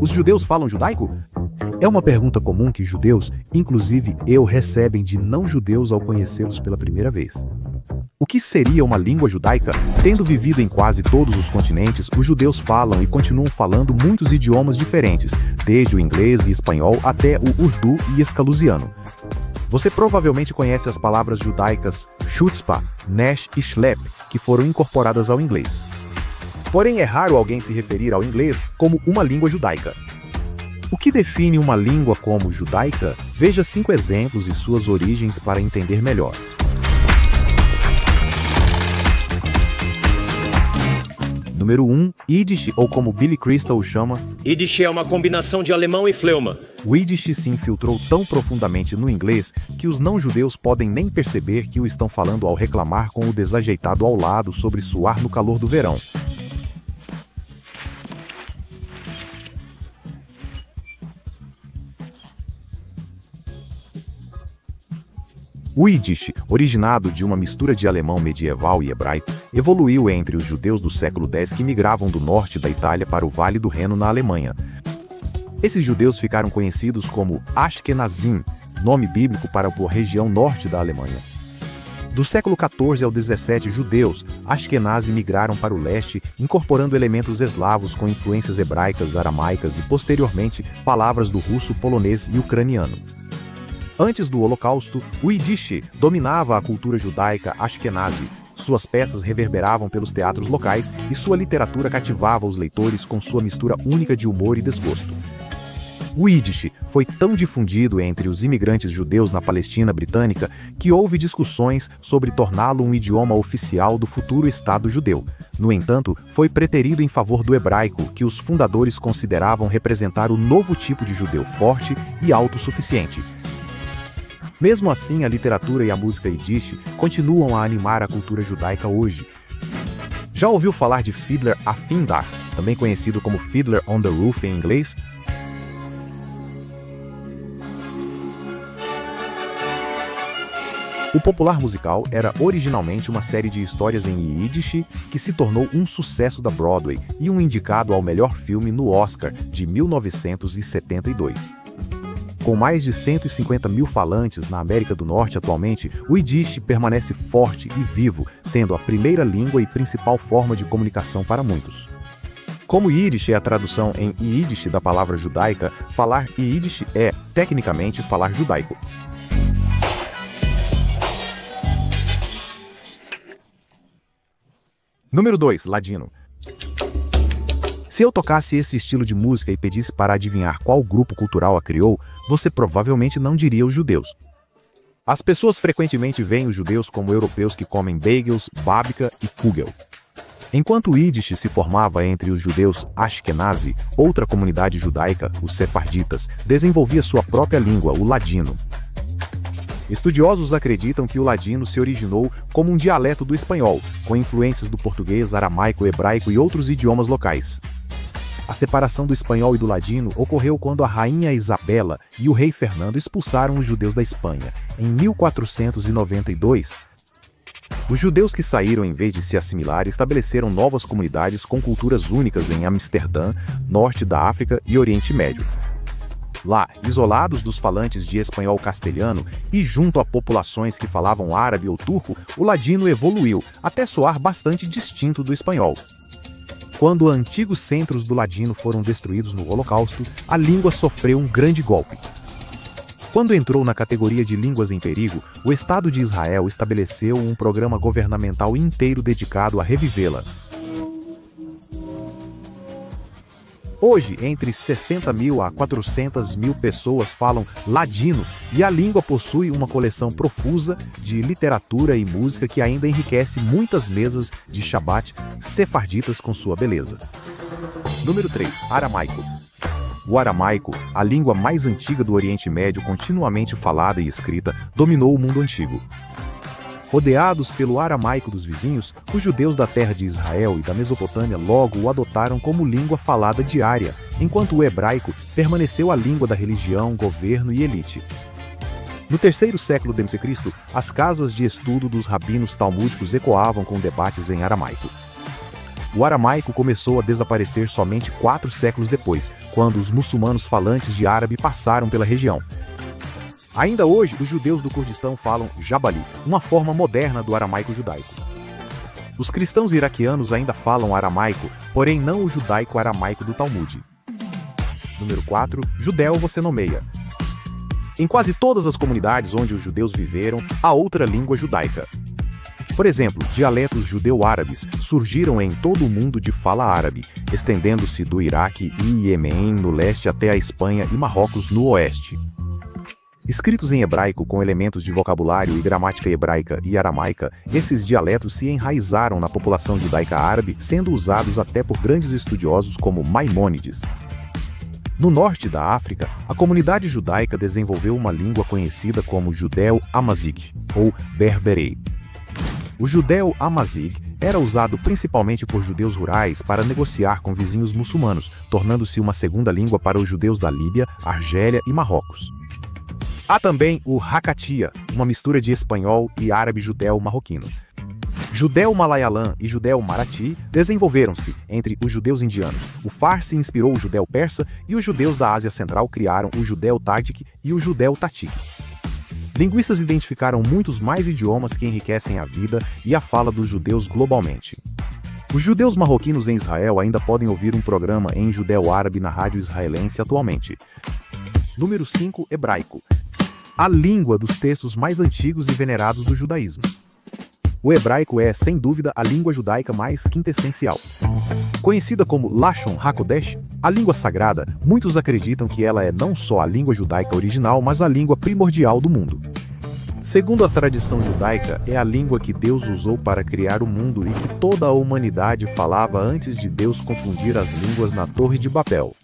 Os judeus falam judaico? É uma pergunta comum que judeus, inclusive eu, recebem de não-judeus ao conhecê-los pela primeira vez. O que seria uma língua judaica? Tendo vivido em quase todos os continentes, os judeus falam e continuam falando muitos idiomas diferentes, desde o inglês e espanhol até o urdu e escalusiano. Você provavelmente conhece as palavras judaicas chutzpah, nesh e shlep, que foram incorporadas ao inglês. Porém, é raro alguém se referir ao inglês como uma língua judaica. O que define uma língua como judaica? Veja 5 exemplos e suas origens para entender melhor. Número 1. Yiddish, ou como Billy Crystal o chama, Yiddish é uma combinação de alemão e fleuma. O Yiddish se infiltrou tão profundamente no inglês que os não-judeus podem nem perceber que o estão falando ao reclamar com o desajeitado ao lado sobre suar no calor do verão. O Yiddish, originado de uma mistura de alemão medieval e hebraico, evoluiu entre os judeus do século X que migravam do norte da Itália para o Vale do Reno na Alemanha. Esses judeus ficaram conhecidos como Ashkenazim, nome bíblico para a região norte da Alemanha. Do século XIV ao XVII, judeus Ashkenazi migraram para o leste, incorporando elementos eslavos com influências hebraicas, aramaicas e, posteriormente, palavras do russo, polonês e ucraniano. Antes do Holocausto, o Yiddish dominava a cultura judaica ashkenazi. Suas peças reverberavam pelos teatros locais e sua literatura cativava os leitores com sua mistura única de humor e desgosto. O Yiddish foi tão difundido entre os imigrantes judeus na Palestina britânica que houve discussões sobre torná-lo um idioma oficial do futuro Estado judeu. No entanto, foi preterido em favor do hebraico, que os fundadores consideravam representar o novo tipo de judeu forte e autossuficiente. Mesmo assim, a literatura e a música Yiddish continuam a animar a cultura judaica hoje. Já ouviu falar de Fiddler Afindar, também conhecido como Fiddler on the Roof em inglês? O popular musical era originalmente uma série de histórias em Yiddish que se tornou um sucesso da Broadway e um indicado ao melhor filme no Oscar de 1972. Com mais de 150 mil falantes na América do Norte atualmente, o Yiddish permanece forte e vivo, sendo a primeira língua e principal forma de comunicação para muitos. Como Yiddish é a tradução em Yiddish da palavra judaica, falar Yiddish é, tecnicamente, falar judaico. Número 2. Ladino. Se eu tocasse esse estilo de música e pedisse para adivinhar qual grupo cultural a criou, você provavelmente não diria os judeus. As pessoas frequentemente veem os judeus como europeus que comem bagels, babka e kugel. Enquanto o Yiddish se formava entre os judeus Ashkenazi, outra comunidade judaica, os sefarditas, desenvolvia sua própria língua, o ladino. Estudiosos acreditam que o ladino se originou como um dialeto do espanhol, com influências do português, aramaico, hebraico e outros idiomas locais. A separação do espanhol e do ladino ocorreu quando a rainha Isabela e o rei Fernando expulsaram os judeus da Espanha, em 1492. Os judeus que saíram em vez de se assimilar estabeleceram novas comunidades com culturas únicas em Amsterdã, norte da África e Oriente Médio. Lá, isolados dos falantes de espanhol castelhano e junto a populações que falavam árabe ou turco, o ladino evoluiu até soar bastante distinto do espanhol. Quando antigos centros do ladino foram destruídos no Holocausto, a língua sofreu um grande golpe. Quando entrou na categoria de línguas em perigo, o Estado de Israel estabeleceu um programa governamental inteiro dedicado a revivê-la. Hoje, entre 60 mil a 400 mil pessoas falam ladino e a língua possui uma coleção profusa de literatura e música que ainda enriquece muitas mesas de Shabbat sefarditas com sua beleza. Número 3. Aramaico. O aramaico, a língua mais antiga do Oriente Médio continuamente falada e escrita, dominou o mundo antigo. Rodeados pelo aramaico dos vizinhos, os judeus da terra de Israel e da Mesopotâmia logo o adotaram como língua falada diária, enquanto o hebraico permaneceu a língua da religião, governo e elite. No terceiro século d.C., as casas de estudo dos rabinos talmúdicos ecoavam com debates em aramaico. O aramaico começou a desaparecer somente 4 séculos depois, quando os muçulmanos falantes de árabe passaram pela região. Ainda hoje, os judeus do Kurdistão falam Jabali, uma forma moderna do aramaico judaico. Os cristãos iraquianos ainda falam aramaico, porém não o judaico-aramaico do Talmud. Número 4. Judeu você nomeia. Em quase todas as comunidades onde os judeus viveram, há outra língua judaica. Por exemplo, dialetos judeu-árabes surgiram em todo o mundo de fala árabe, estendendo-se do Iraque e Iêmen no leste até a Espanha e Marrocos no oeste. Escritos em hebraico com elementos de vocabulário e gramática hebraica e aramaica, esses dialetos se enraizaram na população judaica árabe, sendo usados até por grandes estudiosos como Maimônides. No norte da África, a comunidade judaica desenvolveu uma língua conhecida como judeu-amazigh, ou berberê. O judeu-amazigh era usado principalmente por judeus rurais para negociar com vizinhos muçulmanos, tornando-se uma segunda língua para os judeus da Líbia, Argélia e Marrocos. Há também o Hakatia, uma mistura de espanhol e árabe judeu-marroquino. Judeu-malayalam e judeu-marathi desenvolveram-se entre os judeus indianos. O Farsi inspirou o judeu-persa e os judeus da Ásia Central criaram o judeu-tágico e o judeu-tatique. Linguistas identificaram muitos mais idiomas que enriquecem a vida e a fala dos judeus globalmente. Os judeus marroquinos em Israel ainda podem ouvir um programa em judeu-árabe na rádio israelense atualmente. Número 5. Hebraico. A língua dos textos mais antigos e venerados do judaísmo. O hebraico é, sem dúvida, a língua judaica mais quintessencial. Conhecida como Lashon HaKodesh, a língua sagrada, muitos acreditam que ela é não só a língua judaica original, mas a língua primordial do mundo. Segundo a tradição judaica, é a língua que Deus usou para criar o mundo e que toda a humanidade falava antes de Deus confundir as línguas na Torre de Babel.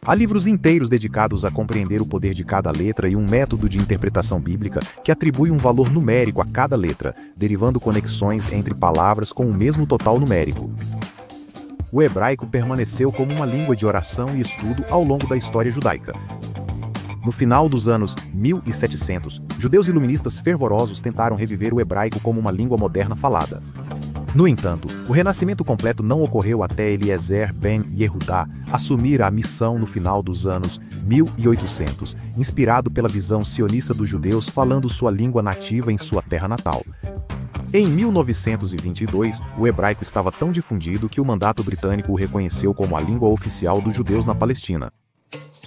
Há livros inteiros dedicados a compreender o poder de cada letra e um método de interpretação bíblica que atribui um valor numérico a cada letra, derivando conexões entre palavras com o mesmo total numérico. O hebraico permaneceu como uma língua de oração e estudo ao longo da história judaica. No final dos anos 1700, judeus iluministas fervorosos tentaram reviver o hebraico como uma língua moderna falada. No entanto, o renascimento completo não ocorreu até Eliezer ben Yehudá assumir a missão no final dos anos 1800, inspirado pela visão sionista dos judeus falando sua língua nativa em sua terra natal. Em 1922, o hebraico estava tão difundido que o mandato britânico o reconheceu como a língua oficial dos judeus na Palestina.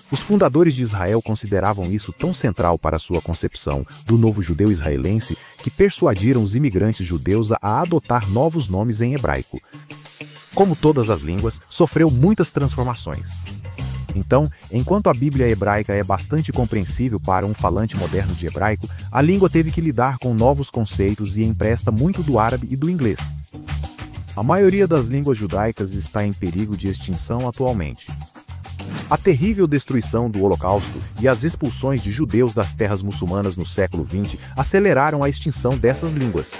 Os fundadores de Israel consideravam isso tão central para sua concepção do novo judeu israelense que persuadiram os imigrantes judeus a adotar novos nomes em hebraico. Como todas as línguas, sofreu muitas transformações. Então, enquanto a Bíblia hebraica é bastante compreensível para um falante moderno de hebraico, a língua teve que lidar com novos conceitos e empresta muito do árabe e do inglês. A maioria das línguas judaicas está em perigo de extinção atualmente. A terrível destruição do Holocausto e as expulsões de judeus das terras muçulmanas no século XX aceleraram a extinção dessas línguas.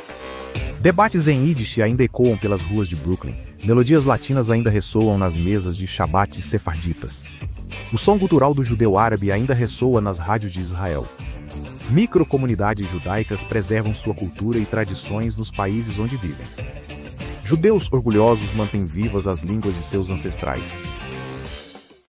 Debates em Yiddish ainda ecoam pelas ruas de Brooklyn. Melodias latinas ainda ressoam nas mesas de Shabbat sefarditas. O som gutural do judeu árabe ainda ressoa nas rádios de Israel. Microcomunidades judaicas preservam sua cultura e tradições nos países onde vivem. Judeus orgulhosos mantêm vivas as línguas de seus ancestrais.